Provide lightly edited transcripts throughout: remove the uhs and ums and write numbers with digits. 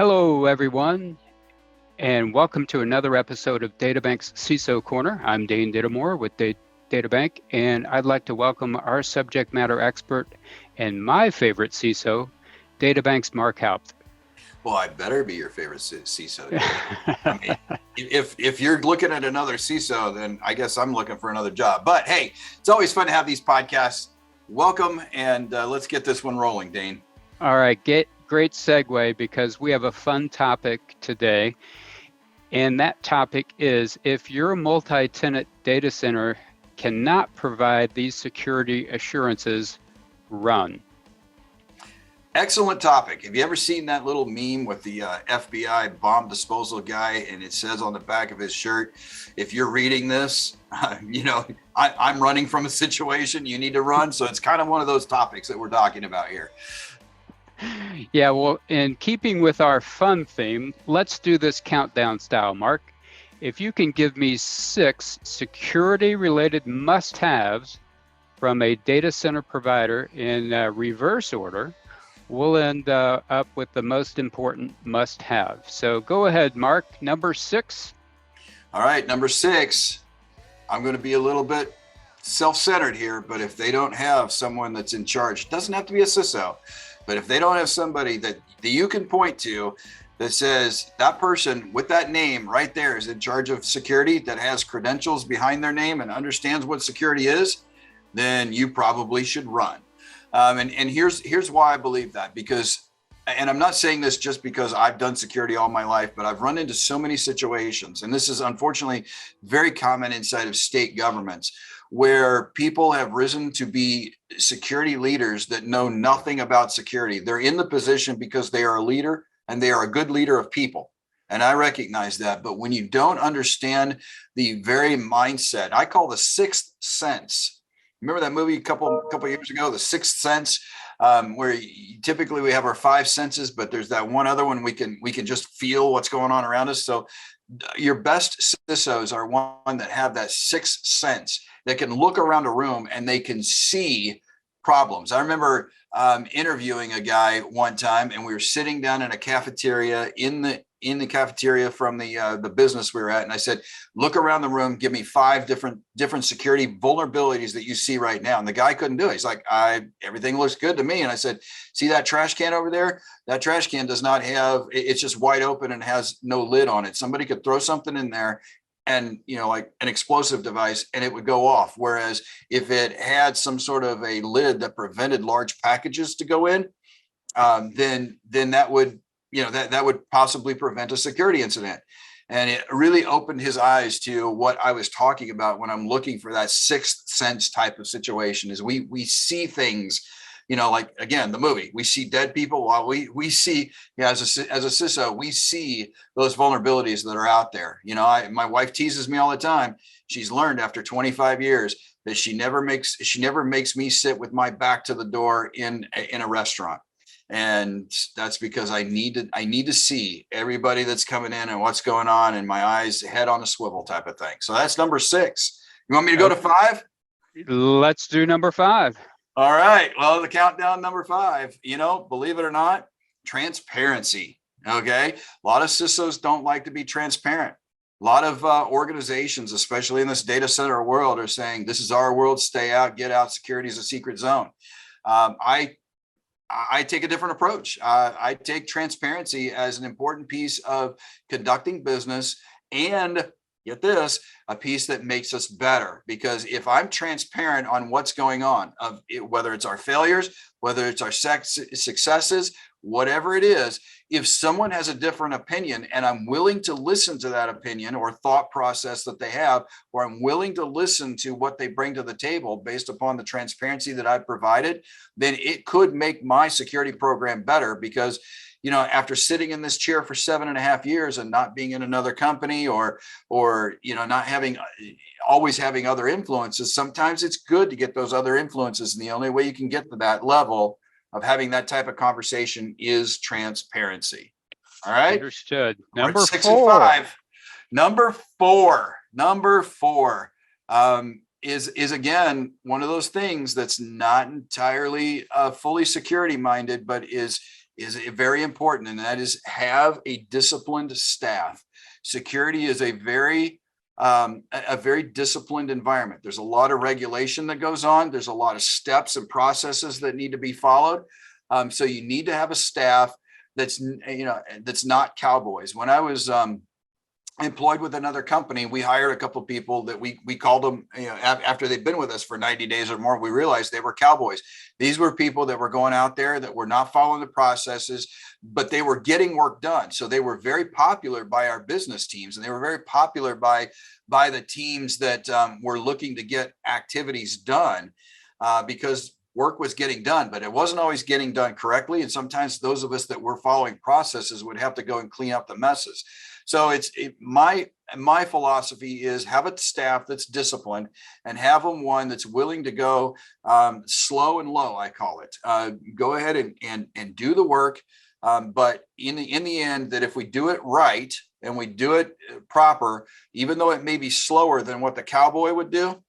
Hello, everyone, and welcome to another episode of DataBank's CISO Corner. I'm Dane Dittamore with DataBank, and I'd like to welcome our subject matter expert and my favorite CISO, DataBank's Mark Houpt. Well, I better be your favorite CISO. I mean, if you're looking at another CISO, then I guess I'm looking for another job. But hey, it's always fun to have these podcasts. Welcome, and let's get this one rolling, Dane. All right, great segue, because we have a fun topic today. And that topic is, if your multi-tenant data center cannot provide these security assurances, run. Excellent topic. Have you ever seen that little meme with the FBI bomb disposal guy, and it says on the back of his shirt, if you're reading this, I'm running from a situation, you need to run. So it's kind of one of those topics that we're talking about here. Yeah, well, in keeping with our fun theme, let's do this countdown style, Mark. If you can give me 6 security-related must-haves from a data center provider in reverse order, we'll end up with the most important must-have. So go ahead, Mark. Number 6. All right, number 6. I'm going to be a little bit self-centered here, but if they don't have someone that's in charge, it doesn't have to be a CISO. But if they don't have somebody that you can point to that says that person with that name right there is in charge of security, that has credentials behind their name and understands what security is, then you probably should run. And here's why I believe that, because, and I'm not saying this just because I've done security all my life, but I've run into so many situations, and this is unfortunately very common inside of state governments, where people have risen to be security leaders that know nothing about security. They're in the position because they are a leader, and they are a good leader of people. And I recognize that. But when you don't understand the very mindset, I call the sixth sense. Remember that movie a couple years ago, The Sixth Sense, where typically we have our 5 senses, but there's that one other one we can just feel what's going on around us. So your best CISOs are one that have that sixth sense, that can look around a room and they can see problems. I remember interviewing a guy one time, and we were sitting down in a cafeteria in the cafeteria from the business we were at, and I said, look around the room, give me 5 different security vulnerabilities that you see right now. And the guy couldn't do it. He's like, everything looks good to me. And I said, see that trash can over there? That trash can does not have, it's just wide open and has no lid on it. Somebody could throw something in there, and like an explosive device, and it would go off. Whereas if it had some sort of a lid that prevented large packages to go in, then that would, that would possibly prevent a security incident. And it really opened his eyes to what I was talking about when I'm looking for that sixth sense type of situation. Is we see things, like, again, the movie, we see dead people, while we see, as a CISO, we see those vulnerabilities that are out there. My wife teases me all the time. She's learned after 25 years that she never makes me sit with my back to the door in a restaurant. And that's because I need to see everybody that's coming in and what's going on, and my eyes head on a swivel type of thing. So that's number 6. You want me to go to 5? Let's do number 5. All right. Well, the countdown, number 5, believe it or not, transparency. Okay. A lot of CISOs don't like to be transparent. A lot of organizations, especially in this data center world, are saying, this is our world, stay out, get out, security is a secret zone. I take a different approach. I take transparency as an important piece of conducting business, and get this, a piece that makes us better. Because if I'm transparent on what's going on, whether it's our failures, whether it's our successes, whatever it is, if someone has a different opinion and I'm willing to listen to that opinion or thought process that they have, or I'm willing to listen to what they bring to the table based upon the transparency that I've provided, then it could make my security program better. Because after sitting in this chair for 7.5 years and not being in another company, or not always having other influences, sometimes it's good to get those other influences. And the only way you can get to that level of having that type of conversation is transparency. All right. Understood. Number Number 6 4. and 5. Number 4. is again one of those things that's not entirely fully security minded, but is very important, and that is have a disciplined staff. Security is a very disciplined environment. There's a lot of regulation that goes on. There's a lot of steps and processes that need to be followed. So you need to have a staff that's that's not cowboys. When I was employed with another company, we hired a couple of people that we called them, after they'd been with us for 90 days or more, we realized they were cowboys. These were people that were going out there that were not following the processes, but they were getting work done. So they were very popular by our business teams, and they were very popular by the teams that were looking to get activities done, because work was getting done, but it wasn't always getting done correctly. And sometimes those of us that were following processes would have to go and clean up the messes. So my philosophy is have a staff that's disciplined, and have them one that's willing to go slow and low, I call it. Go ahead and do the work. But in the end, that if we do it right and we do it proper, even though it may be slower than what the cowboy would do,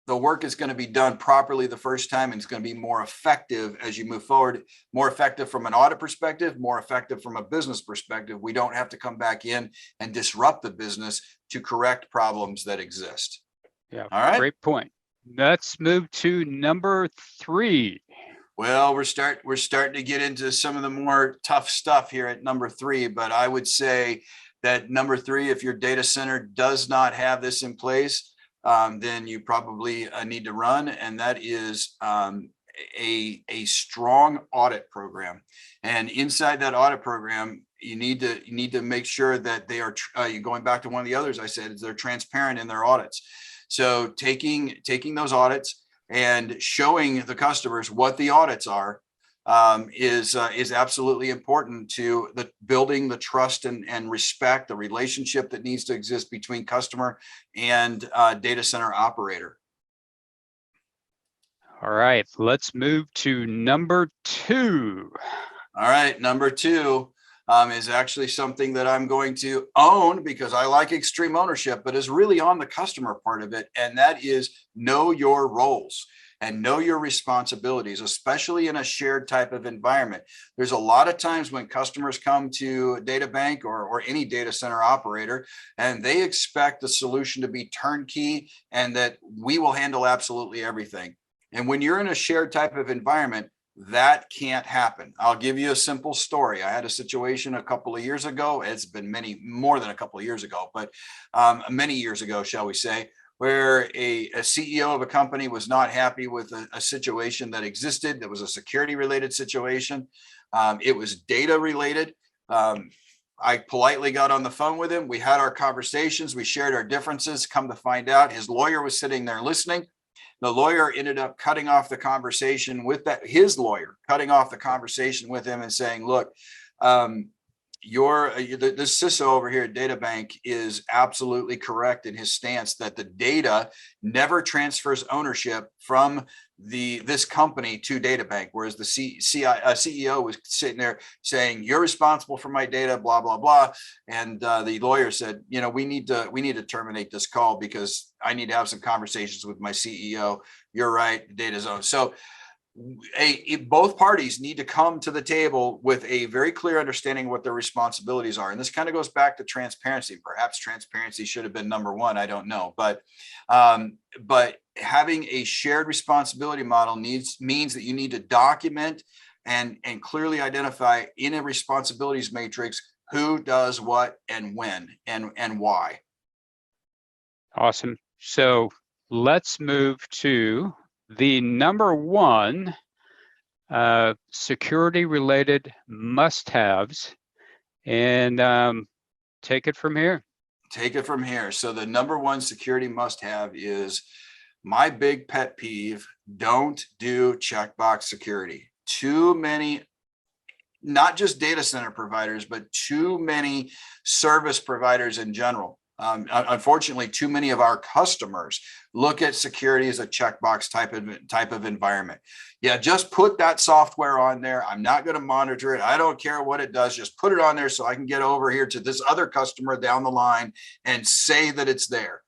the work is going to be done properly the first time, and it's going to be more effective as you move forward, more effective from an audit perspective, more effective from a business perspective. We don't have to come back in and disrupt the business to correct problems that exist. Yeah. All right. Great point. Let's move to number 3. Well, we're starting to get into some of the more tough stuff here at number 3, but I would say that number 3, if your data center does not have this in place, then you probably need to run, and that is a strong audit program. And inside that audit program, you need to make sure that they are going back to one of the others I said, is they're transparent in their audits. So taking those audits and showing the customers what the audits are is absolutely important to building the trust and respect, the relationship that needs to exist between customer and data center operator. All right, let's move to number 2. All right, number 2 is actually something that I'm going to own because I like extreme ownership, but is really on the customer part of it, and that is know your roles and know your responsibilities, especially in a shared type of environment. There's a lot of times when customers come to DataBank or any data center operator, and they expect the solution to be turnkey and that we will handle absolutely everything. And when you're in a shared type of environment, that can't happen. I'll give you a simple story. I had a situation a couple of years ago. It's been more than a couple of years ago, but many years ago, shall we say, where a CEO of a company was not happy with a situation that existed. That was a security related situation. It was data related. I politely got on the phone with him. We had our conversations. We shared our differences. Come to find out, his lawyer was sitting there listening. The lawyer ended up cutting off the conversation with his lawyer, cutting off the conversation with him and saying, look, the CISO over here at DataBank is absolutely correct in his stance that the data never transfers ownership from this company to DataBank, whereas the CEO was sitting there saying, you're responsible for my data, blah, blah, blah. And the lawyer said, we need to terminate this call because I need to have some conversations with my CEO. You're right, the data's owned. So both parties need to come to the table with a very clear understanding of what their responsibilities are. And this kind of goes back to transparency. Perhaps transparency should have been number 1. I don't know. But having a shared responsibility model means that you need to document and clearly identify in a responsibilities matrix who does what and when and why. Awesome. So let's move to the number 1 security related must-haves, and take it from here. Take it from here. So the number 1 security must-have is my big pet peeve: don't do checkbox security. Too many, not just data center providers, but too many service providers in general. Unfortunately, too many of our customers look at security as a checkbox type of environment. Yeah, just put that software on there. I'm not going to monitor it. I don't care what it does. Just put it on there so I can get over here to this other customer down the line and say that it's there.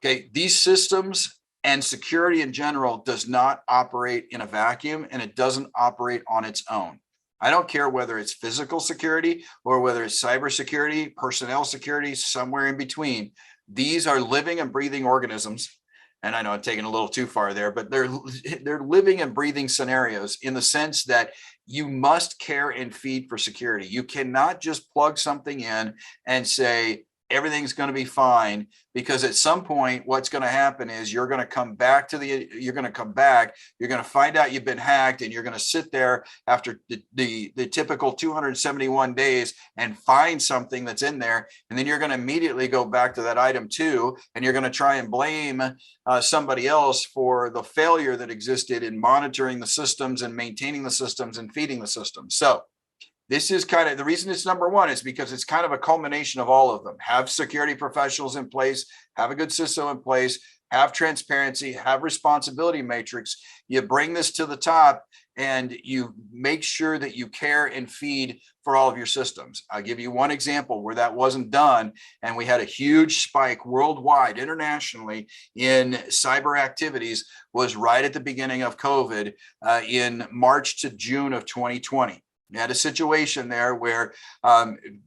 Okay, these systems And security in general does not operate in a vacuum, and it doesn't operate on its own. I don't care whether it's physical security or whether it's cybersecurity, personnel security, somewhere in between. These are living and breathing organisms. And I know I'm taking a little too far there, but they're living and breathing scenarios in the sense that you must care and feed for security. You cannot just plug something in and say, everything's going to be fine, because at some point what's going to happen is you're going to come back, you're going to find out you've been hacked, and you're going to sit there after the typical 271 days and find something that's in there. And then you're going to immediately go back to that item 2, and you're going to try and blame somebody else for the failure that existed in monitoring the systems and maintaining the systems and feeding the systems. So this is kind of the reason it's number 1 is because it's kind of a culmination of all of them. Have security professionals in place, have a good CISO in place, have transparency, have responsibility matrix. You bring this to the top and you make sure that you care and feed for all of your systems. I'll give you one example where that wasn't done, and we had a huge spike worldwide, internationally, in cyber activities was right at the beginning of COVID in March to June of 2020. We had a situation there where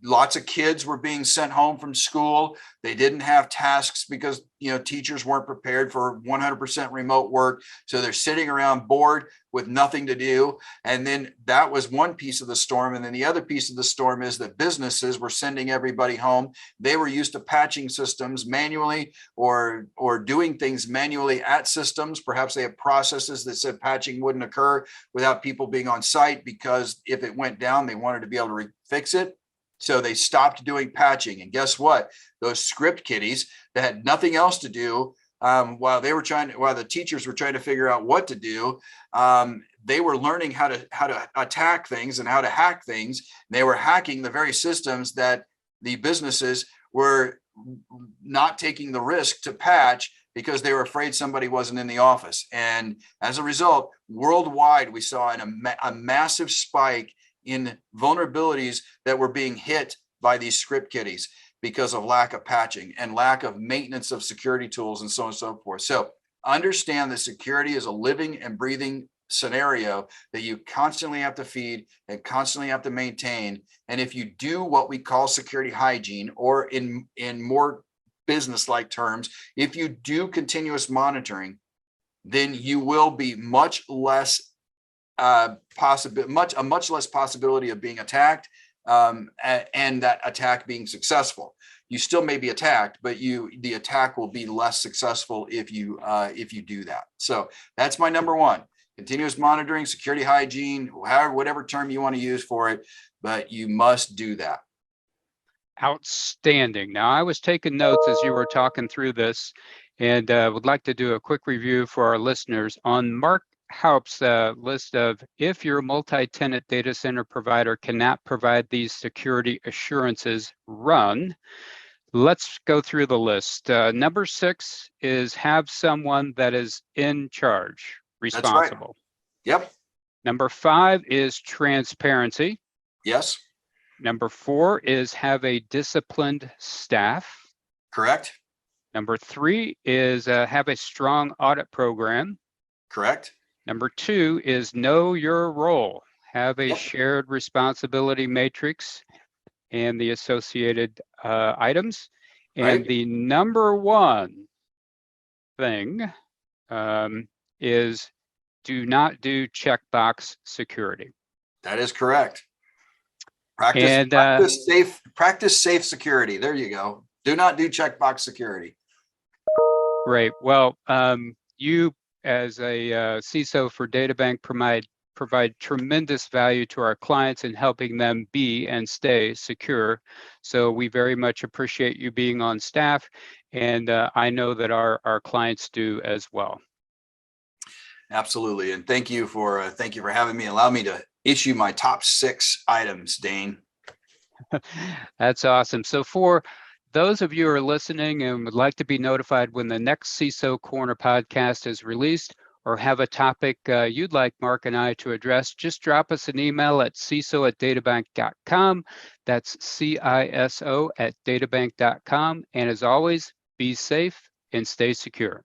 lots of kids were being sent home from school. They didn't have tasks because teachers weren't prepared for 100% remote work. So they're sitting around bored with nothing to do. And then that was one piece of the storm. And then the other piece of the storm is that businesses were sending everybody home. They were used to patching systems manually or doing things manually at systems. Perhaps they have processes that said patching wouldn't occur without people being on site, because if it went down, they wanted to be able to fix it. So they stopped doing patching. And guess what? Those script kiddies that had nothing else to do while the teachers were trying to figure out what to do, they were learning how to attack things and how to hack things. They were hacking the very systems that the businesses were not taking the risk to patch because they were afraid somebody wasn't in the office. And as a result, worldwide, we saw a massive spike in vulnerabilities that were being hit by these script kiddies because of lack of patching and lack of maintenance of security tools and so on and so forth. So understand that security is a living and breathing scenario that you constantly have to feed and constantly have to maintain. And if you do what we call security hygiene, or in more business-like terms, if you do continuous monitoring, then you will be much less much less possibility of being attacked and that attack being successful. You still may be attacked, but the attack will be less successful if you do that. So that's my number 1: continuous monitoring, security hygiene, whatever term you want to use for it, but you must do that. Outstanding. Now, I was taking notes as you were talking through this, and would like to do a quick review for our listeners on Mark Haupt's list of, if your multi-tenant data center provider cannot provide these security assurances, run. Let's go through the list. Number 6 is have someone that is in charge, responsible. That's right. Yep. Number 5 is transparency. Yes. Number 4 is have a disciplined staff. Correct. Number 3 is have a strong audit program. Correct. Number 2 is know your role. Have a shared responsibility matrix and the associated items. And the number 1 thing is do not do checkbox security. That is correct. Practice safe security. There you go. Do not do checkbox security. Great. Well, you as a CISO for DataBank provide tremendous value to our clients in helping them be and stay secure. So we very much appreciate you being on staff, and I know that our clients do as well. Absolutely, and thank you for having me. Allow me to issue my top 6 items, Dane. That's awesome. So for those of you who are listening and would like to be notified when the next CISO Corner podcast is released, or have a topic you'd like Mark and I to address, just drop us an email at ciso@databank.com. That's CISO@databank.com. And as always, be safe and stay secure.